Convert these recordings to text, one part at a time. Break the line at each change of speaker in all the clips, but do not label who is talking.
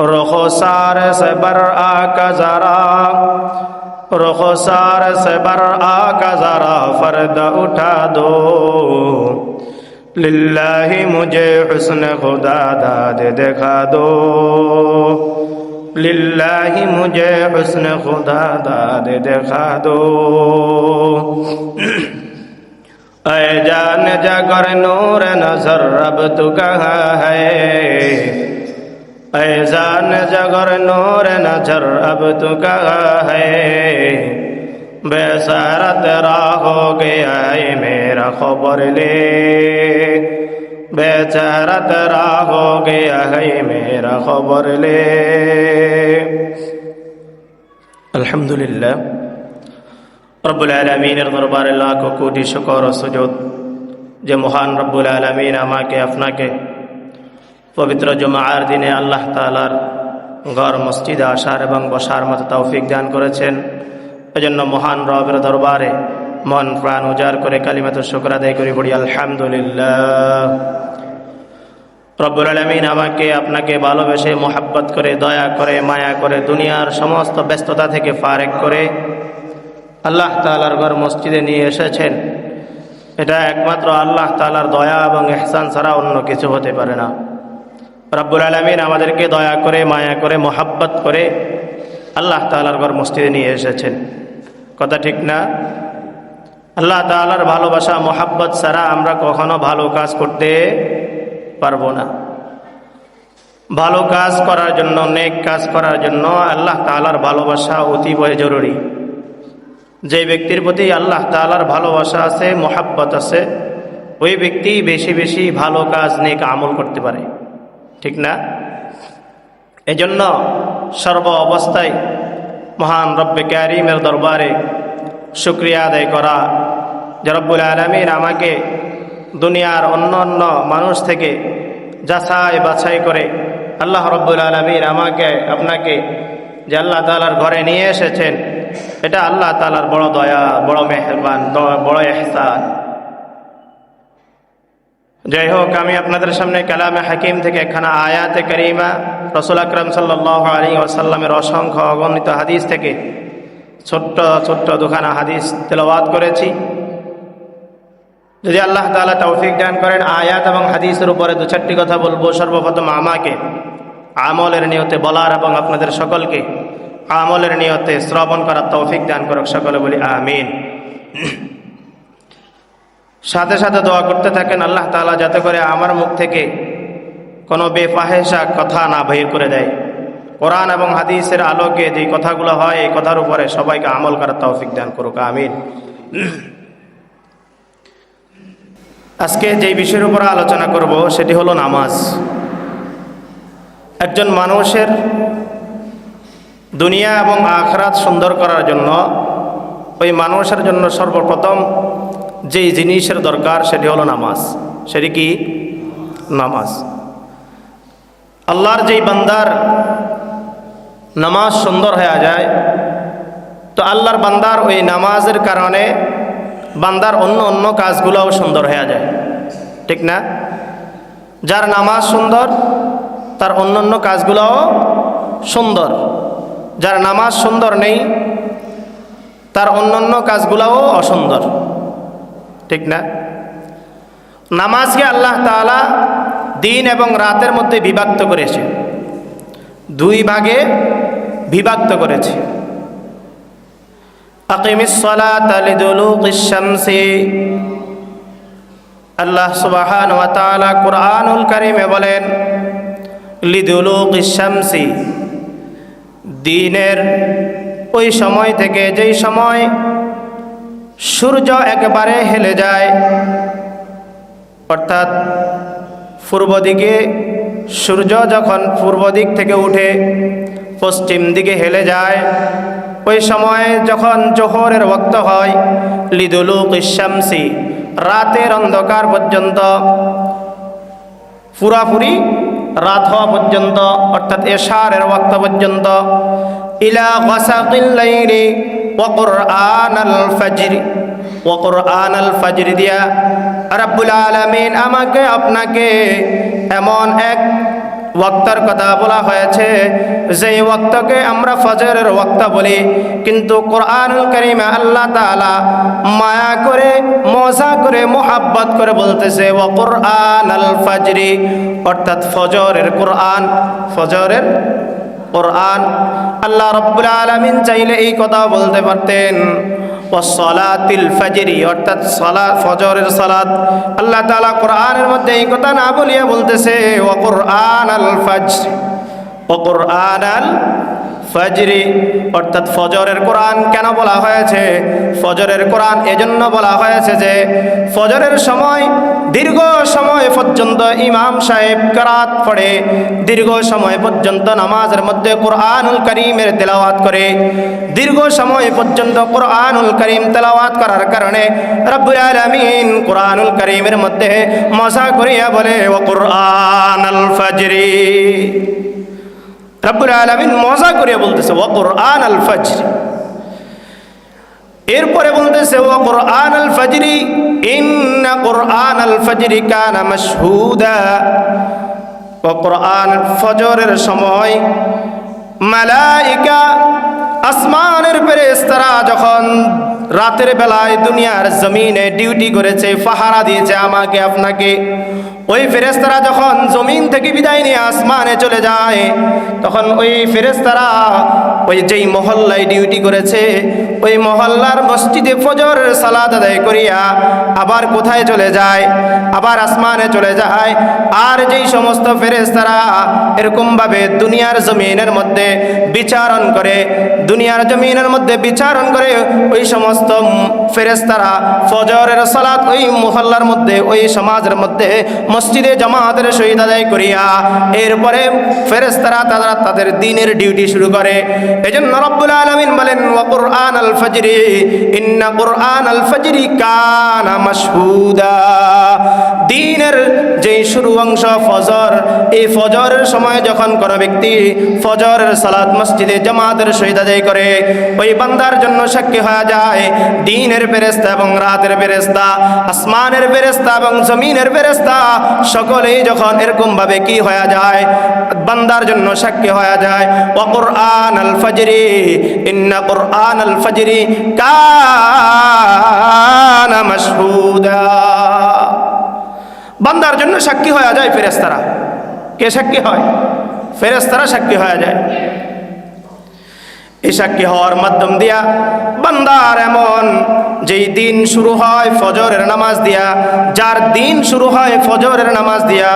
रुखसार से बर आका जरा, रुखसार से बर आका जरा पर्दा उठा दो। लिल्लाही मुझे हुस्न खुदा दाद दिखा दो, लिल्लाही मुझे हुस्न खुदा दाद दिखा दो। ऐ जान जागर नूर नजर अब तू कहाँ है, ऐ जान जागर नूर नजर अब तू कहाँ है। बेसारा तेरा हो गया है मेरा खबर ले, बेचारा तेरा हो गया है मेरा खबर ले। अल्हम्दुलिल्लाह रब्बुल आलमीনের দরবারে লাখ কোটি শুকর ও সুজুদ যে মহান রব্বুল আলামিন আমাকে আপনাকে পবিত্র জুমার দিনে আল্লাহ তাআলার ঘর মসজিদে আসার এবং বসার মতো তৌফিক দান করেছেন। এজন্য মহান রবের দরবারে মন প্রাণ উজাড় করে কালিমাতুশ শুকর আদায় করি, বলি আলহামদুলিল্লাহ। রব্বুল আলামিন আমাকে আপনাকে ভালোবেসে মোহাব্বত করে দয়া করে মায়া করে দুনিয়ার সমস্ত ব্যস্ততা থেকে ফারেক করে আল্লাহ তাআলার ঘর মসজিদে নিয়ে এসেছেন। এটা একমাত্র আল্লাহ তাআলার দয়া এবং ইহসান ছাড়া অন্য কিছু হতে পারে না। রব্বুল আলামিন আমাদেরকে দয়া করে মায়া করে মোহাব্বত করে আল্লাহ তাআলার ঘর মসজিদে নিয়ে এসেছেন। কথা ঠিক না? আল্লাহ তাআলার ভালোবাসা মোহাব্বত ছাড়া আমরা কখনো ভালো কাজ করতে পারবো না। ভালো কাজ করার জন্য, নেক কাজ করার জন্য আল্লাহ তাআলার ভালোবাসা অতীব জরুরি। যে ব্যক্তির প্রতি আল্লাহ তাআলার ভালোবাসা আছে, মোহাব্বত আছে, ওই ব্যক্তি বেশি বেশি ভালো কাজ নেক আমল করতে পারে, ঠিক না? এজন্য সর্ব অবস্থায় মহান রব্বে কারীমের দরবারে শুকরিয়া আদায় করা যে রব্বুল আলামিন আমাকে দুনিয়ার অন্য অন্য মানুষ থেকে যাচাই বাছাই করে আল্লাহ রব্বুল আলামিন আমাকে আপনাকে যে আল্লাহ তাআলার ঘরে নিয়ে এসেছেন, এটা আল্লাহ তাআলার বড় দয়া, বড় মেহেরবান, বড় ইহসান। যাই হোক, আমি আপনাদের সামনে কালামে হাকিম থেকে একখানা আয়াতে কারিমা রাসূল আকরাম সাল্লাল্লাহু আলাইহি ওয়াসাল্লামের অসংখ্য অগণিত হাদিস থেকে ছোট্ট ছোট্ট দুখানা হাদিস তেলাওয়াত করেছি। যদি আল্লাহ তাআলা তৌফিক দান করেন, আয়াত এবং হাদিসের উপরে দু চারটি কথা বলবো। সর্বপ্রথম আমাকে আমলের নিয়তে বলার এবং আপনাদের সকলকে আমলের নিয়তে শ্রবণ করার তৌফিক দান করুক, সকলে বলি আমিন। সাথে সাথে দোয়া করতে থাকেন আল্লাহ তাআলা যাতে করে আমার মুখ থেকে কোনো বেফাহেশা কথা না বের করে দেয়। কোরআন এবং হাদিসের আলোকে যে কথাগুলো হয়, এই কথার উপরে সবাইকে আমল করার তৌফিক দান করুক, আমিন। আজকে যে বিষয়ের উপর আলোচনা করব সেটি হলো নামাজ। একজন মানুষের দুনিয়া এবং আখিরাত সুন্দর করার জন্য ওই মানুষের জন্য সর্বপ্রথম যেই জিনিসের দরকার সেটি হলো নামাজ। সেটি কি? নামাজ। আল্লাহর যেই বান্দার নামাজ সুন্দর হয়ে যায়, তো আল্লাহর বান্দার ওই নামাজের কারণে বান্দার অন্য অন্য কাজগুলোও সুন্দর হয়ে যায়, ঠিক না? যার নামাজ সুন্দর তার অন্যান্য কাজগুলোও সুন্দর। যার নামাজ সুন্দর নেই তার অন্যান্য কাজগুলোও অসুন্দর, ঠিক না? নামাজকে আল্লাহ তাআলা দিন এবং রাতের মধ্যে বিভক্ত করেছে, দুই ভাগে বিভক্ত করেছে। আকিমিস সালাতা লিদুলুকিশ শামসি, আল্লাহ সুবহানাহু ওয়া তাআলা কুরআনুল কারীমে বলেন লিদুলুকিশ শামসি, দিনের ওই সময় থেকে যেই সময় সূর্য একেবারে হেলে যায়, অর্থাৎ পূর্ব দিকে সূর্য যখন পূর্ব দিক থেকে উঠে পশ্চিম দিকে হেলে যায়, ওই সময় যখন জোহরের ওয়াক্ত হয়, লিদুলুকিশ শামসি, রাতের অন্ধকার পর্যন্ত, পুরাপুরি রাত হওয়া পর্যন্ত, অর্থাৎ এশারের ওয়াক্ত পর্যন্ত, ইলা গাসাকিল লাইলি ওয়া কুরআনাল ফাজর, ওয়া কুরআনাল ফাজর দিয়া রব্বুল আলামিন আমাকে আপনাকে এমন এক ওয়াক্তের কথা বলা হয়েছে, যেই ওয়াক্তকে আমরা ফজরের ওয়াক্ত বলি, কিন্তু কোরআনুল কারীমে আল্লাহ তাআলা মায়া করে, মজা করে, মোহাব্বত করে বলতেছে ওয়া কুরআনাল ফাজরি, অর্থাৎ ফজরের কোরআন। ফজরের কোরআন আল্লাহ রাব্বুল আলামিন চাইলে এই কথা বলতে পারতেন ওয়াসসালাতিল ফাজরি, অর্থাৎ সালাত, ফজরের সালাত। আল্লাহ তাআলা কোরআনের মধ্যে এই কথা না বলিয়া বলতেছে ওয়া কুরআনাল ফাজর, ওয়া কুরআনাল ফাজরি, অর্থাৎ ফজরের কোরআন কেন বলা হয়েছে? ফজরের কোরআন এজন্য বলা হয়েছে যে ফজরের সময় দীর্ঘ সময় পর্যন্ত ইমাম সাহেব কিরাত পড়ে, দীর্ঘ সময় পর্যন্ত নামাজের মধ্যে কোরআনুল কারীমের তেলাওয়াত করে। দীর্ঘ সময় পর্যন্ত কোরআনুল কারীম তেলাওয়াত করার কারণে রব্বুল আলামিন কোরআনুল কারীমের মধ্যে মজা করিয়া বলে ওয়া কুরআনাল ফাজরি। রব্বুল আলামিন মজা করে বলতেছে ওয়া কুরআনাল ফাজর। এরপরে বলতেছে ওয়া কুরআনাল ফাজরি ইন্না কুরআনাল ফাজরি কানা মাশহুদা। ওয়া কুরআন, ফজরের সময় মালায়েকা, আসমানের ফেরেশতারা যখন রাতের বেলায় দুনিয়ার জমিনে ডিউটি করেছে, পাহারা দিয়েছে আমাকে আপনাকে, ওই ফেরেশতারা যখন জমিন থেকে বিদায় নিয়ে আসমানে চলে যায়, তখন ওই ফেরেশতারা ওই যেই মহল্লায় ডিউটি করেছে ওই মহল্লার মসজিদে ফজরের সালাত আদায় করিয়া আবার কোথায় চলে যায়? আবার আসমানে চলে যায়। আর যেই সমস্ত ফেরেশতারা এরকমভাবে দুনিয়ার জমিনের মধ্যে বিচারণ করে, দুনিয়ার জমিনের মধ্যে বিচারণ করে, ওই সমস্ত ফেরেশতারা ফজরের সালাত ওই মহল্লার মধ্যে, ওই সমাজের মধ্যে মসজিদে জামাতের সহিত আদায় করিয়া এরপরে ফেরেশতারা তারা তাদের দিনের ডিউটি শুরু করে। এজন্য রব্বুল আলামিন বলেন ওয়া কুরআনাল ফাজরি ইন্না কুরআনাল ফাজরি কানা মাশহুদা। দিনের যেই শুরু অংশ ফজর, এই ফজরের সময় যখন কোনো ব্যক্তি ফজরের সালাত মসজিদে জামাতের সহিত আদায় করে, ওই বান্দার জন্য সাক্ষী হয়ে যায় দিনের ফেরেশতা এবং রাতের ফেরেশতা, আসমানের ফেরেশতা এবং জমিনের ফেরেশতা, সকলেই যখন এরকম ভাবে কি হয়ে যায়? বান্দার জন্য সাক্ষী হয়ে যায় ওয়া কুরআনাল ফাজরি ইন্না কুরআনাল ফাজরি কানা মাশহুদা। বান্দার জন্য সাক্ষী হয়ে যায় ফেরেশতারা। কে সাক্ষী হয়? ফেরেশতারা সাক্ষী হয়ে যায়। এই সাক্ষী হওয়ার মাধ্যম দিয়া বান্দার এমন যেই দিন শুরু হয় ফজরের নামাজ দিয়া, যার দিন শুরু হয় ফজরের নামাজ দিয়া,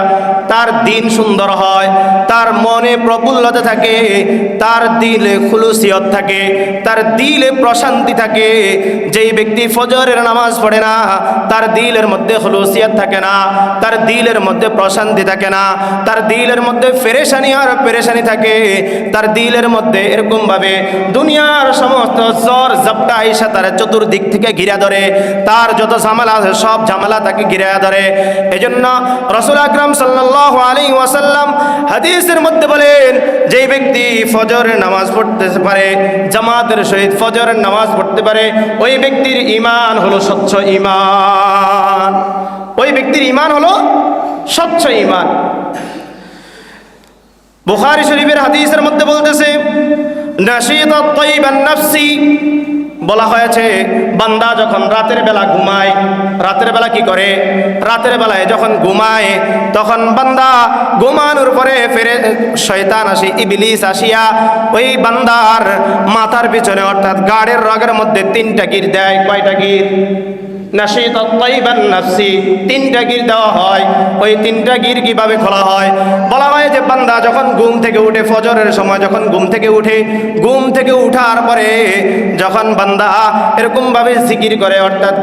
তার দিন সুন্দর হয়, তার মনে প্রফুল্লতা থাকে, তার দিলে খুলুসিয়ত থাকে, তার দিলে প্রশান্তি থাকে। যেই ব্যক্তি ফজরের নামাজ পড়ে না, তার দিলের মধ্যে খুলুসিয়ত থাকে না, তার দিলের মধ্যে প্রশান্তি থাকে না, তার দিলের মধ্যে পেরেশানি আর পেরেশানি থাকে, তার দিলের মধ্যে এরকমভাবে দুনিয়ার সমস্ত জ্বর জাপটা আইসা তার চতুর্দিক থেকে ঘিরা ধরে, তার যত ঝামেলা আছে সব ঝামেলা তাকে ঘিরা ধরে। এজন্য রাসূল আকরাম সাল্লাল্লাহু আলাইহি ওয়াসাল্লাম হাদিসের মধ্যে বলেন, যেই ব্যক্তি ফজরের নামাজ পড়তে পারে, জামাতের সহিত ফজরের নামাজ পড়তে পারে, ওই ব্যক্তির ঈমান হলো স্বচ্ছ ঈমান। ওই ব্যক্তির ঈমান হলো স্বচ্ছ ঈমান। বুখারী শরীফের হাদিসের মধ্যে বলতেছে নাশীতাত তাইবান নাফসি, বলা হয়েছে বান্দা যখন রাতের বেলা ঘুমায়, রাতের বেলা কি করে? রাতের বেলায় যখন ঘুমায় তখন বান্দা ঘুমানোর পরে ফেরে শয়তান আসে, ইবলিস আসিয়া ওই বান্দার মাথার পিছনে অর্থাৎ গাড়ের রগের মধ্যে 3টা গির দেয়। কয়টা গির? নাশীতাত তাইবান নাফসি, 3টা গির দেওয়া হয়। ওই 3টা গির কিভাবে খোলা হয়? বলা হয় যে বান্দা যখন ঘুম থেকে উঠে, ফজরের সময় যখন ঘুম থেকে উঠে, ঘুম থেকে উঠার পরে যখন বান্দা এরকম ভাবে জিকির করে, অর্থাৎ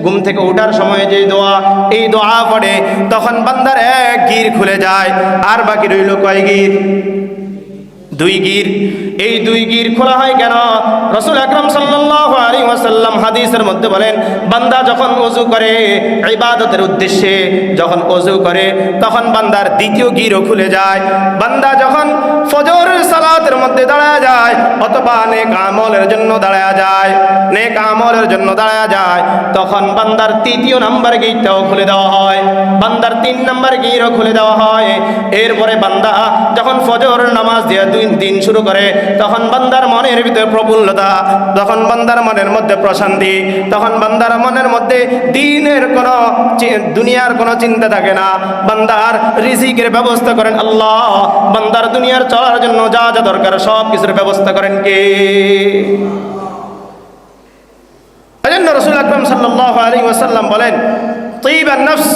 ঘুম থেকে উঠার সময় যে দোয়া, এই দোয়া পড়ে, তখন বান্দার এক গির খুলে যায়। আর বাকি রইল কয় গির? 2 গির। এই 2 গির খোলা হয় কেন? রাসূল আকরাম সাল্লাল্লাহু আলাইহি ওয়াসাল্লাম হাদিসের মধ্যে বলেন, বান্দা যখন ওযু করে ইবাদতের উদ্দেশ্যে, যখন ওযু করে তখন বান্দার 2য় গিরও খুলে যায়। বান্দা যখন ফজরের সালাতের মধ্যে দাঁড়ায় যায় অথবা নেক আমলের জন্য দাঁড়ায় যায়, নেক আমলের জন্য দাঁড়ায় যায়, তখন বান্দার তৃতীয় নাম্বার গেটটাও খুলে দেওয়া হয়, বান্দার 3 নাম্বার গেটও খুলে দেওয়া হয়। এরপরে বান্দা যখন ফজর নামাজ দিয়ে দিন শুরু করে, তখন বান্দার মনের ভিতরে প্রফুল্লতা, তখন বান্দার মনের মধ্যে প্রশান্তি, তখন বান্দার মনের মধ্যে দিনের কোনো দুনিয়ার কোনো চিন্তা থাকে না। বান্দার রিজিকের ব্যবস্থা করেন আল্লাহ, বান্দার দুনিয়ার চলার জন্য যা যা দরকার সব কিছুর ব্যবস্থা করেন কে? এজন্য রাসূল আকরাম সাল্লাল্লাহু আলাইহি ওয়াসাল্লাম বলেন, তিবান নফস,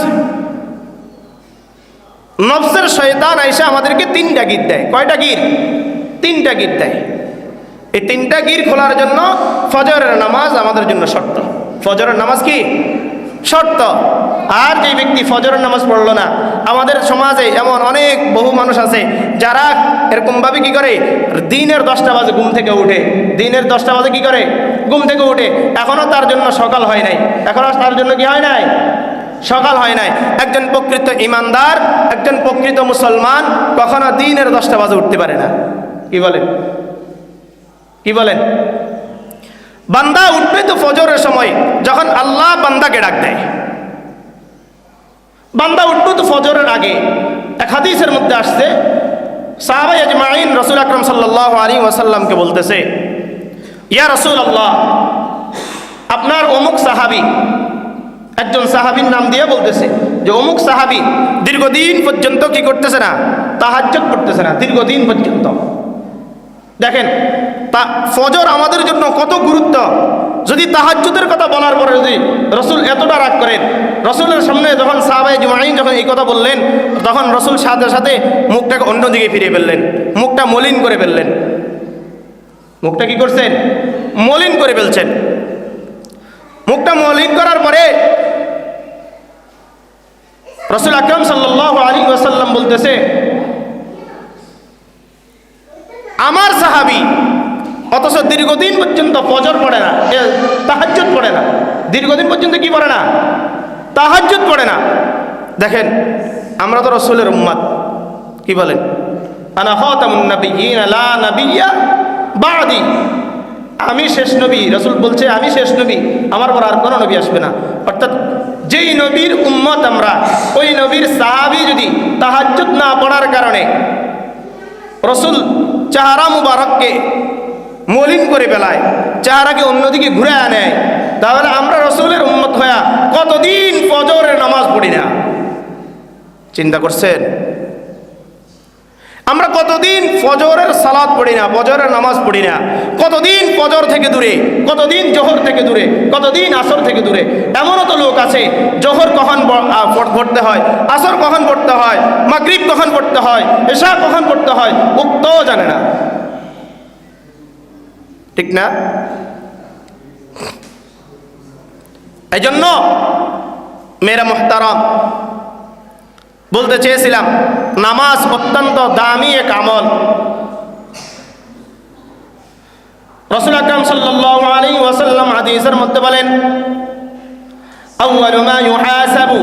নফসের শয়তান আইসা আমাদেরকে 3টা গির দেয়। কয়টা গির? 3টা গির দেয়। এই 3টা গির খোলার জন্য ফজরের নামাজ আমাদের জন্য শর্ত। ফজরের নামাজ কি শর্ত? আর যে ব্যক্তি ফজরের নামাজ পড়লো না, আমাদের সমাজে এমন অনেক বহু মানুষ আছে যারা এরকমভাবে কি করে, দিনের 10টা বাজে ঘুম থেকে উঠে, দিনের 10টা বাজে কি করে ঘুম থেকে উঠে, এখনো তার জন্য সকাল হয় নাই, এখনো তার জন্য কি হয় নাই, সকাল হয় নাই। একজন প্রকৃত ইমানদার, একজন প্রকৃত মুসলমান কখনো দিনের 10টা বাজে উঠতে পারে না। কি বলেন, কি বলেন? বান্দা উঠবে তো ফজরের সময়, যখন আল্লাহ বান্দাকে ডাক দেয়। বান্দা উঠবে তো ফজরের আগে। এক হাদিসের মধ্যে আসছে, সাহাবায়ে আজমাইন রাসূল আকরাম সাল্লাল্লাহু আলাইহি ওয়াসাল্লামকে বলতেছে, ইয়া রাসূলুল্লাহ, আপনার অমুক সাহাবী, একজন সাহাবীর নাম দিয়ে বলতেছে যে অমুক সাহাবী দীর্ঘদিন পর্যন্ত কি করতেছে না, তাহাজ্জুদ পড়তেছে না, দীর্ঘদিন পর্যন্ত। দেখেন তা ফজর আমাদের জন্য কত গুরুত্ব। যদি তাহাজ্জুদের কথা বলার পরে যদি রাসূল এতটা রাগ করেন, রাসূলের সামনে যখন সাহাবায়ে আজমাইন যখন এই কথা বললেন, তখন রাসূল সাথে সাথে মুখটাকে অন্যদিকে ফিরিয়ে ফেললেন, মুখটা মলিন করে ফেললেন। মুখটা কি করছেন? মলিন করে ফেলছেন। মুখটা মলিন করার পরে রাসূল আকরাম সাল্লাল্লাহু আলাইহি ওয়াসাল্লাম বলতেছে, আমার সাহাবী অথচ দীর্ঘদিন পর্যন্ত ফজর পড়ে না, তাহাজ্জুদ পড়ে না, দীর্ঘদিন পর্যন্ত কি পড়ে না, তাহাজ্জুদ পড়ে না। দেখেন আমরা তো রাসূলের উম্মত, কি বলেন, আনা খাতামুন নাবিয়্যিন লা নাবিয়্যা বা'দি, আমি শেষ নবী। রাসূল বলছে আমি শেষ নবী, আমার পর আর কোনো নবী আসবে না। অর্থাৎ যেই নবীর উম্মত আমরা, ওই নবীর সাহাবী যদি তাহাজ্জুদ না পড়ার কারণে রাসূল চেহারা মুবারককে মলিন করে ফেলায়, চেহারাকে অন্যদিকে ঘুরে আনে, তাহলে আমরা রাসূলের উম্মত হয়ে কতদিন ফজরের নামাজ পড়ি না? চিন্তা করছেন? আমরা কতদিন ফজরের সালাত পড়ি না, ফজরের নামাজ পড়ি না, কতদিন ফজর থেকে দূরে, কতদিন জোহর থেকে দূরে, কতদিন আসর থেকে দূরে। এমনও তো লোক আছে জোহর কখন পড়তে হয়, আসর কখন পড়তে হয়, মাগরিব কখন পড়তে হয়, এশা কখন পড়তে হয়, উক্তও জানে না। ঠিক না? এই জন্য মেরা মুহতারাম, বলতে চেয়েছিলাম নামাজ অত্যন্ত দামি এক আমল। রাসূল আকরাম সাল্লাল্লাহু আলাইহি ওয়াসাল্লাম হাদিসের মধ্যে বলেন, আউয়ালু মা ইউহাসাবু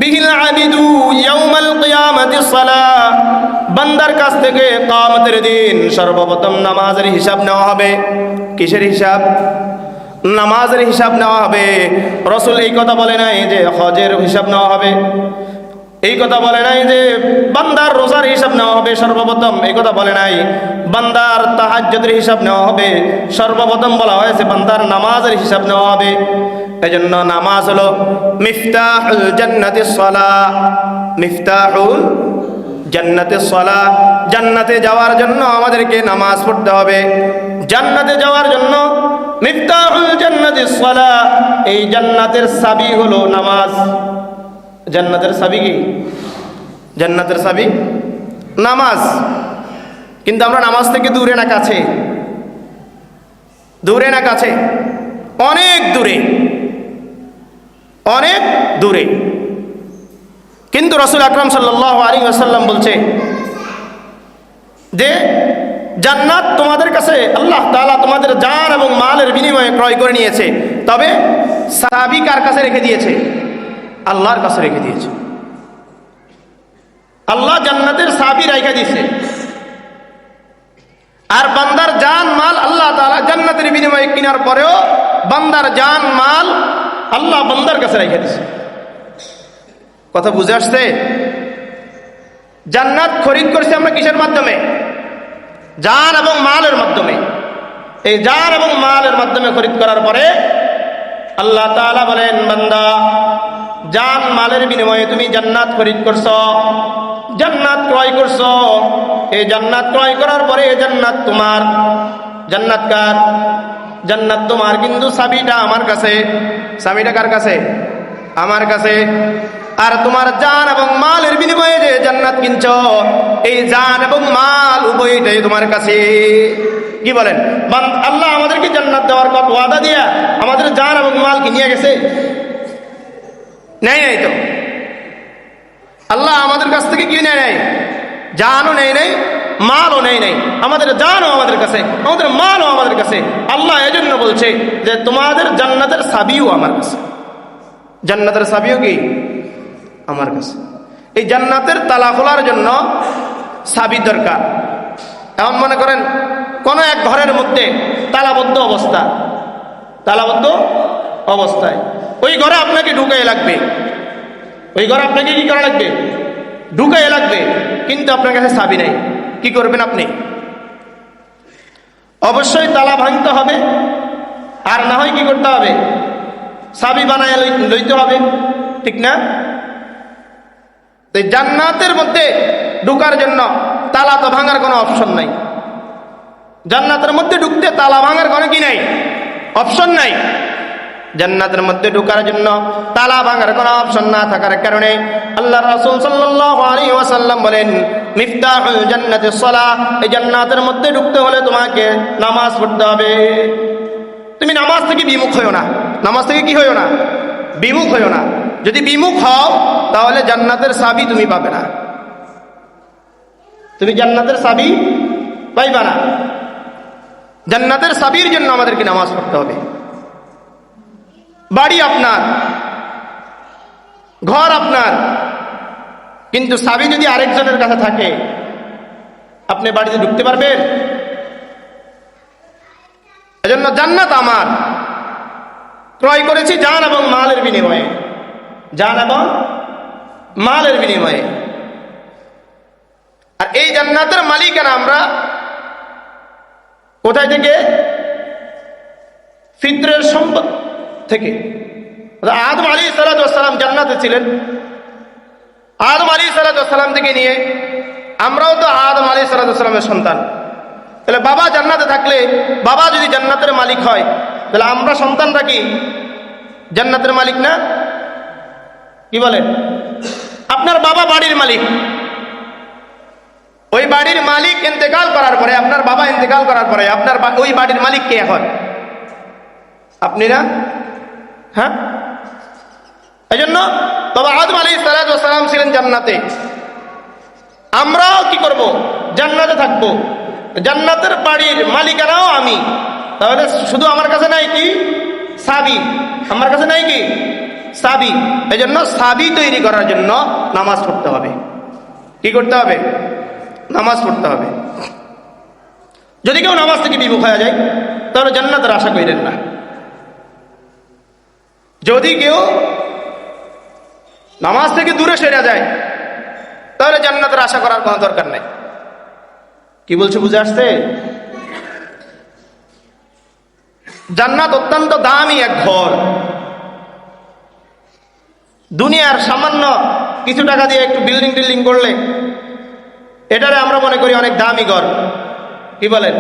বিহিল আবিদু ইয়াউমাল কিয়ামাতিস সালাহ, বান্দার কাছ থেকে কিয়ামতের দিন সর্বপ্রথম নামাজের হিসাব নেওয়া হবে। কিসের হিসাব? নামাজের হিসাব নেওয়া হবে। রাসূল এই কথা বলে নাই যে হজের হিসাব নেওয়া হবে, এই কথা বলে নাই যে বান্দার রোজার হিসাব নেওয়া হবে সর্বপ্রথম, এই কথা বলে নাই। বান্দার তাহাজ্জুদের হিসাব নেওয়া হবে সর্বপ্রথম, বলা হয়েছে বান্দার নামাজের হিসাব নেওয়া হবে। এজন্য নামাজ হলো মিফতাহুল জান্নাতিস সালাহ, মিফতাহুল জান্নাতিস সালাহ। জান্নাতে যাওয়ার জন্য আমাদেরকে নামাজ পড়তে হবে। জান্নাতে যাওয়ার জন্য মিফতাহুল জান্নাতিস সালাহ, এই জান্নাতের চাবি হলো নামাজ। জান্নাতের চাবি কি? জান্নাতের চাবি নামাজ। কিন্তু আমরা নামাজ থেকে দূরে না কাছে? দূরে না কাছে? অনেক দূরে, অনেক দূরে। কিন্তু রাসূল আকরাম সাল্লাল্লাহু আলাইহি ওয়াসাল্লাম বলছে যে জান্নাত তোমাদের কাছে আল্লাহ তাআলা তোমাদের জান এবং মালের বিনিময়ে ক্রয় করে নিয়েছে, তবে চাবি কার কাছে রেখে দিয়েছে? আল্লাহর কাছে রেখে দিয়েছে। আল্লাহ জান্নাতের চাবি রেখে দিয়েছে। আর বান্দার জান মাল আল্লাহ তাআলা জান্নাতের বিনিময়ে কেনার পরেও বান্দার জান মাল আল্লাহ বান্দার কাছে রেখে দিয়েছে। কথা বুঝে আসছে? জান্নাত খরিদ করছি আমরা কিসের মাধ্যমে? জান এবং মালের মাধ্যমে। এই জান এবং মালের মাধ্যমে খরিদ করার পরে আল্লাহ তাআলা বলেন, বান্দা জান মালের বিনিময়ে তুমি জান্নাত খরিদ করছো, জান্নাত ক্রয় করছো। এই জান্নাত ক্রয় করার পরে এই জান্নাত তোমার। জান্নাত কার? জান্নাত তোমার, কিন্তু চাবিটা আমার কাছে। চাবিটা কার কাছে? আমার কাছে। আর তোমার জান এবং মালের বিনিময়ে যে জান্নাত কিনছো, এই জান এবং মাল উভয়টাই তোমার কাছে। কি বলেন? আল্লাহ আমাদেরকে জান্নাত দেওয়ার কথা ওয়াদা দিয়া আমাদের জান এবং মাল কি নিয়ে গেছে? নেই নাই তো। আল্লাহ আমাদের কাছ থেকে কি নেয় নাই? জানও নেই নাই, মালও নেই নাই। আমাদের জানও আমাদের কাছে, আমাদের মালও আমাদের কাছে। আল্লাহ এজন্য বলছে যে তোমাদের জান্নাতের চাবিও আমার কাছে। জান্নাতের চাবিও কি আমার কাছে। এই জান্নাতের তালা খোলার জন্য চাবি দরকার। এমন মনে করেন কোন এক ঘরের মধ্যে তালাবদ্ধ অবস্থা, তালাবদ্ধ অবস্থায় ওই ঘরে আপনাকে ঢুকাই লাগবে। ওই ঘরে আপনাকে কি করা লাগবে? ঢুকাই লাগবে, কিন্তু আপনার কাছে চাবি নাই। কি করবেন আপনি? অবশ্যই তালা ভাঙতে হবে, আর না হয় কি করতে হবে? চাবি বানায় লইতে হবে, ঠিক না? জান্নাতের মধ্যে ঢুকার জন্য তালা তো ভাঙার কোনো অপশন নাই। জান্নাতের মধ্যে ঢুকতে তালা ভাঙার কোনো কি নাই? অপশন নাই। জান্নাতের মধ্যে ঢোকার জন্য তালা ভাঙার কোনো অপশন না থাকার কারণে আল্লাহ রাসূল সাল্লাল্লাহু আলাইহি ওয়াসাল্লাম বলেন, মিফতাহুল জান্নাতিস সালাহ। এই জান্নাতের মধ্যে ঢুকতে হলে তোমাকে নামাজ পড়তে হবে। তুমি নামাজ থেকে বিমুখ হইও না। নামাজ থেকে কি হইও না? বিমুখ হইও না। যদি বিমুখ হও তাহলে জান্নাতের চাবি তুমি পাবে না। তুমি জান্নাতের চাবি পাইবা না। জান্নাতের চাবির জন্য আমাদেরকে নামাজ পড়তে হবে। বাড়ি আপনার, ঘর আপনার, কিন্তু চাবি যদি আরেকজনের কাছে থাকে আপনি বাড়িতে ঢুকতে পারবেন? এজন্য জান্নাত আমার, ক্রয় করেছি জান এবং মালের বিনিময়ে। জান এবং মালের বিনিময়ে। আর এই জান্নাতের মালিকানা আমরা কোথায় থেকে? ফিতরের সম্পদ থেকে। আদম আলাইহিস সালাতু ওয়াস সালাম জান্নাতে ছিলেন। আদম আলাইহিস সালাতু ওয়াস সালাম থেকে নিয়ে আমরাও তো আদম আলাইহিস সালাতু ওয়াস সালামের সন্তান। তাহলে বাবা জান্নাতে থাকলে, বাবা যদি জান্নাতের মালিক হয়, তাহলে আমরা সন্তানরা কি জান্নাতের মালিক না? কি বলেন? আপনার বাবা বাড়ির মালিক। ওই বাড়ির মালিক ইন্তেকাল করার পরে, আপনার বাবা ইন্তেকাল করার পরে আপনার ওই বাড়ির মালিক কে এখন? আপনি না? হ্যাঁ, এই জন্য তবে আদম আলাইহিস সালাতু ওয়াস সালাম ছিলেন জান্নাতে। আমরাও কি করব? জান্নাতে থাকবো। জান্নাতের বাড়ির মালিকানাও আমি। তাহলে শুধু আমার কাছে নাই কি? চাবি। আমার কাছে নাই কি? চাবি। এই জন্য চাবি তৈরি করার জন্য নামাজ পড়তে হবে। কি করতে হবে? নামাজ পড়তে হবে। যদি কেউ নামাজ থেকে বিমুখ হয়ে যায় তাহলে জান্নাতের আশা করেন না। যদি কেউ নামাজ থেকে দূরে সরে যায় তাহলে জান্নাতের আশা করার কোনো দরকার নেই। কি বলছে বুঝে আসছে? জান্নাত অত্যন্ত দামি এক ঘর। দুনিয়ার সামান্য কিছু টাকা দিয়ে একটু বিল্ডিং টিল্ডিং করলে এটারে আমরা মনে করি অনেক দামি ঘর। কি বলেন?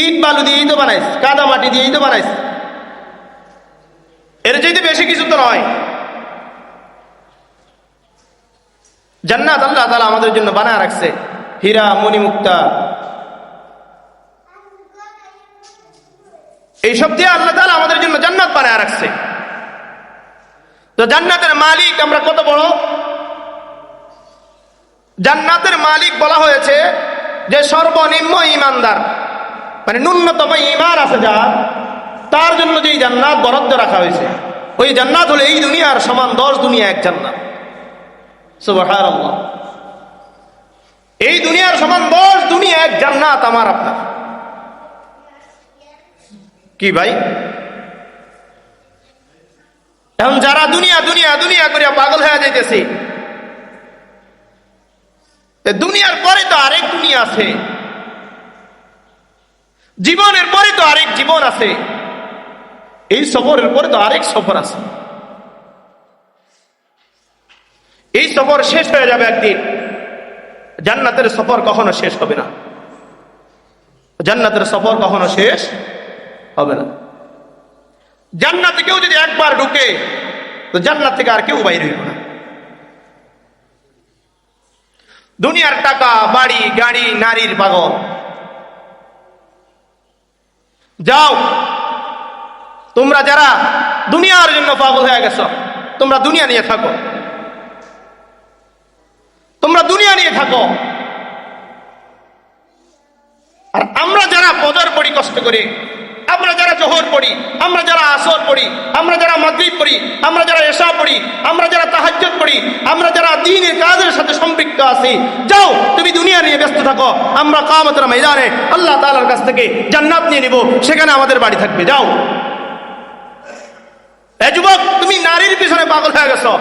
ইট বালু দিয়েই তো বানাইস, কাদা মাটি দিয়েই তো বানাইস। এর চাইতে বেশি কিছু তো নয়। জান্নাত আল্লাহ তাআলা আমাদের জন্য বানায় রাখছে হীরা মণিমুক্তা, এইসব দিয়ে আল্লাহ তাআলা আমাদের জন্য জান্নাত বানায় রাখছে। তো জান্নাতের মালিক আমরা কত বড়? জান্নাতের মালিক বলা হয়েছে যে সর্বনিম্ন ঈমানদার, মানে ন্যূনতম ঈমান আছে যার, তার জন্য যেই জান্নাত বরাদ্দ রাখা হয়েছে, ওই জান্নাত হলো এই দুনিয়ার সমান 10 দুনিয়া এক জান্নাত। সুবহানাল্লাহ। এই দুনিয়ার সমান 10 দুনিয়া এক জান্নাত। জান্নাত আমার আপনার। কি ভাই, এখন যারা দুনিয়া দুনিয়া দুনিয়া করে পাগল হয়ে যাইতেছে, দুনিয়ার পরে তো আরেক দুনিয়া আছে, জীবনের পরে তো আরেক জীবন আছে, এই সফরের পরে তো আরেক সফর আছে। এই সফর শেষ হয়ে যাবে একদিন, জান্নাতের সফর কখনো শেষ হবে না। জান্নাতের সফর কখনো শেষ হবে না। জান্নাতে কেউ যদি একবার ঢুকে তো জান্নাত থেকে আর কেউ বাইরে হইব না। দুনিয়ার টাকা, বাড়ি, গাড়ি, নারীর পাগল। যাও, তোমরা যারা দুনিয়ার জন্য পাগল হয়ে গেছো, তোমরা দুনিয়া নিয়ে থাকো, তোমরা দুনিয়া নিয়ে থাকো। আর আমরা যারা ফজর পড়ি কষ্ট করে, আমরা যারা জোহর পড়ি, আমরা যারা আসর পড়ি, আমরা যারা মাগরিব পড়ি, আমরা যারা ইশা পড়ি, আমরা যারা তাহাজ্জুদ পড়ি, আমরা যারা দ্বীনের কাজের সাথে সম্পৃক্ত আছি, যাও তুমি দুনিয়া নিয়ে ব্যস্ত থাকো। আমরা কিয়ামতের ময়দানে আল্লাহ তাআলার কাছ থেকে জান্নাত নিয়ে নিব, সেখানে আমাদের বাড়ি থাকবে। যাও। এই যুবক, তুমি নারীর পিছনে পাগল হয়ে গেছো,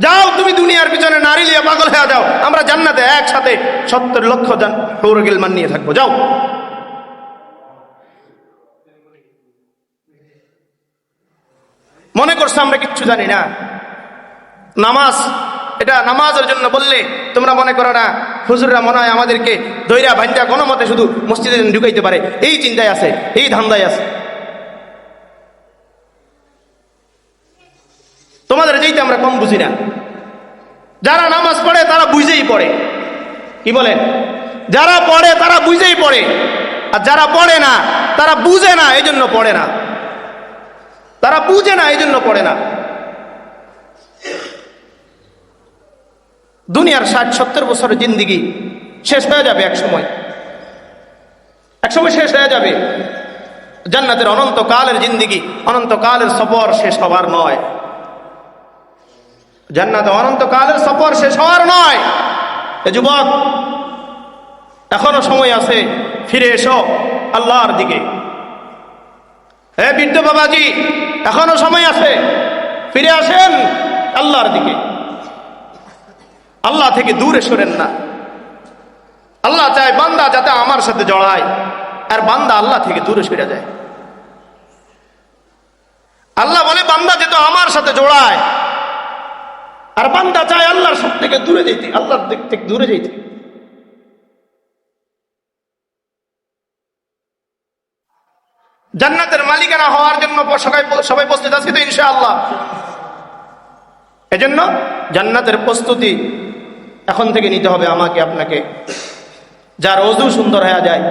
যাও তুমি দুনিয়ার পিছনে নারী নিয়ে পাগল হয়ে যাও। আমরা জান্নাতে একসাথে 70 লক্ষ হুর গিলমান নিয়ে থাকবো। যাও। মনে করছো আমরা কিচ্ছু জানি না। নামাজ, এটা নামাজের জন্য বললে তোমরা মনে করো না হুজুররা মনে হয় আমাদেরকে দৈরা ভান্ডা কোনো মতে শুধু মসজিদে ঢুকাইতে পারে, এই চিন্তায় আছে, এই ধান্দায় আছে। তোমাদের যেইতে আমরা কম বুঝি না। যারা নামাজ পড়ে তারা বুঝেই পড়ে। কি বলেন? যারা পড়ে তারা বুঝেই পড়ে, আর যারা পড়ে না তারা বুঝে না, এই জন্য পড়ে না। তারা বুঝে না, এই জন্য পড়ে না। দুনিয়ার 60-70 বছরের জিন্দিগি শেষ হয়ে যাবে এক সময়, এক সময় শেষ হয়ে যাবে। জান্নাতের অনন্তকালের জিন্দিগি, অনন্তকালের সফর শেষ হবার নয়। জান্নাতে অনন্তকালের সফর শেষ হওয়ার নয়। এ যুবক, এখনো সময় আছে, ফিরে এসো আল্লাহর দিকে। হে বৃদ্ধ বাবাজি, এখনো সময় আছে, ফিরে আসেন আল্লাহর দিকে। আল্লাহ থেকে দূরে সরেন না। আল্লাহ চায় বান্দা যাতে আমার সাথে জড়ায়, আর বান্দা আল্লাহ থেকে দূরে সরে যায়। আল্লাহ বলে বান্দা যেত আমার সাথে জড়ায়, আর বান্দা চায় আল্লাহর সব থেকে দূরে যেতে, আল্লাহর দিক থেকে দূরে যেতে। জান্নাতের মালিকানা হওয়ার জন্য সবাই প্রস্তুত আছে তো ইনশাআল্লাহ। এজন্য জান্নাতের প্রস্তুতি এখন থেকে নিতে হবে আমাকে আপনাকে। যার ওযু সুন্দর হয়ে যায়,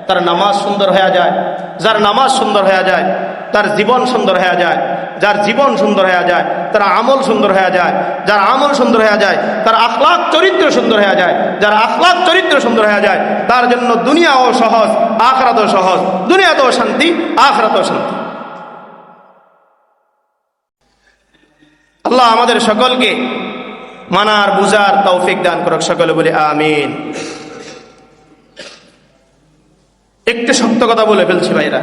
তার নামাজ সুন্দর হয়ে যায়। যার নামাজ সুন্দর হয়ে যায়, তার জীবন সুন্দর হয়ে যায়। যার জীবন সুন্দর হয়ে যায়, তার আমল সুন্দর হয়ে যায়। যার আমল সুন্দর হয়ে যায়, তার আখলাক চরিত্র সুন্দর হয়ে যায়। যার আখলাক চরিত্র সুন্দর হয়ে যায়, তার জন্য দুনিয়াও সহজ, আখিরাতও সহজ। দুনিয়াতেও শান্তি, আখিরাতেও শান্তি। আল্লাহ আমাদের সকলকে মানার বুঝার তৌফিক দান করুক। সকলে বলি আমিন। একটু সত্য কথা বলে ফেলছি ভাইরা,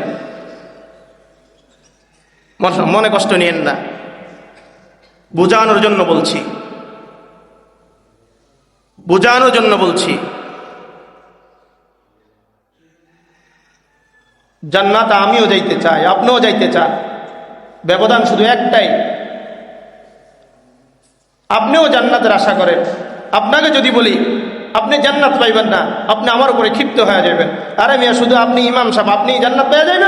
মনে কষ্ট নিয়েন না, বোঝানোর জন্য বলছি, বোঝানোর জন্য বলছি। জান্নাতে আমিও যাইতে চাই, আপনিও যাইতে চান। ব্যবধান শুধু একটাই, আপনিও জান্নাতের আশা করেন। আপনাকে যদি বলি আপনি জান্নাত পাইবেন না, আপনি আমার উপরে ক্ষিপ্ত হয়ে যাবেন। আরে মিয়া, শুধু আপনি ইমাম সাহেব, আপনি জান্নাত পেয়ে যাবেন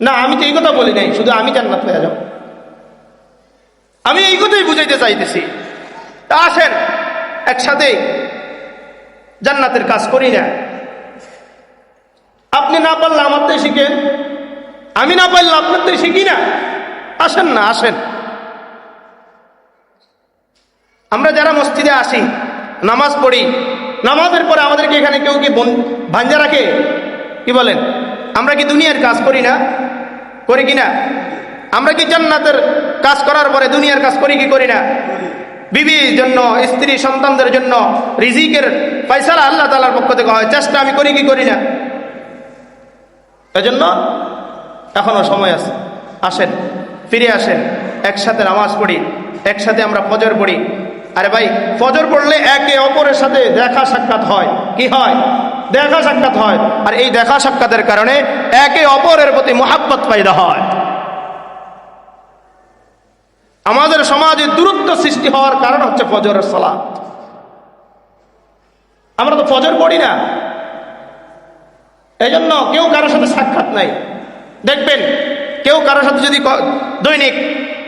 না? আমি তো এই কথা বলি নাই, শুধু আমি জান্নাত পেয়ে যাব। আমি এই কথাই বুঝাইতে চাইতেছি। তা আসেন একসাথে জান্নাতের কাজ করি না। আপনি না পারলে আমার তো শিখেন, আমি না পারলে আপনার তো শিখি না। আসেন না, আসেন। আমরা যারা মসজিদে আসি, নামাজ পড়ি, নামাজের পরে আমাদেরকে এখানে কেউ কি ভাঞ্জা রাখে? কি বলেন? আমরা কি দুনিয়ার কাজ করি না? করি কি না? আমরা কি জান্নাতের কাজ করার পরে দুনিয়ার কাজ করি কি করি না? বিবির জন্য, স্ত্রী সন্তানদের জন্য রিজিকের ফয়সালা আল্লাহ তাআলার পক্ষ থেকে হয়, চেষ্টা আমি করি কি করি না। এজন্য এখনো সময় আছে, আসেন ফিরে আসেন, একসাথে নামাজ পড়ি, একসাথে আমরা ফজর পড়ি। আরে ভাই, ফজর পড়লে একে অপরের সাথে দেখা সাক্ষাৎ হয়। কি হয়? দেখা সাক্ষাৎ হয়। আর এই দেখা সাক্ষাতের কারণে একে অপরের প্রতি মুহাব্বত পয়দা হয়। আমাদের সমাজে দূরত্ব সৃষ্টি হওয়ার কারণ হচ্ছে ফজরের সালাত। আমরা তো ফজর পড়ি না, এই জন্য কেউ কারোর সাথে সাক্ষাৎ নাই। দেখবেন কেউ কারোর সাথে যদি দৈনিক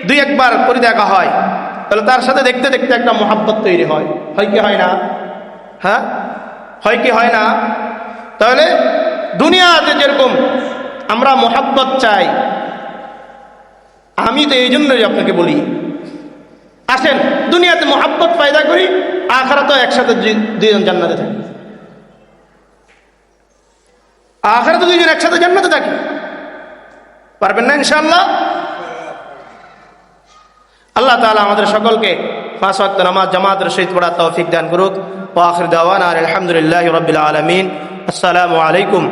2-1 বার করে দেখা হয়, তাহলে তার সাথে দেখতে দেখতে একটা মুহাব্বত তৈরি হয়। হয় কি হয় না? হ্যাঁ, হয় কি হয় না? তাহলে দুনিয়াতে যেরকম আমরা মুহাব্বত চাই, আমি তো এই জন্যই আপনাকে বলি, আসেন দুনিয়াতে মুহাব্বত পয়দা করি, আখিরাতে একসাথে দুইজন জান্নাতে থাকি। আখিরাতে দুইজন একসাথে জান্নাতে থাকি, পারবেন না ইনশাআল্লাহ? আল্লাহ তাআলা আমাদের সকলকে 5 ওয়াক্ত নামাজ জামাতের সহিত পড়ার তৌফিক দান করুক। ওয়া আখির দাওয়ানা আলহামদুলিল্লাহি রাব্বিল আলামিন। আসসালামু আলাইকুম।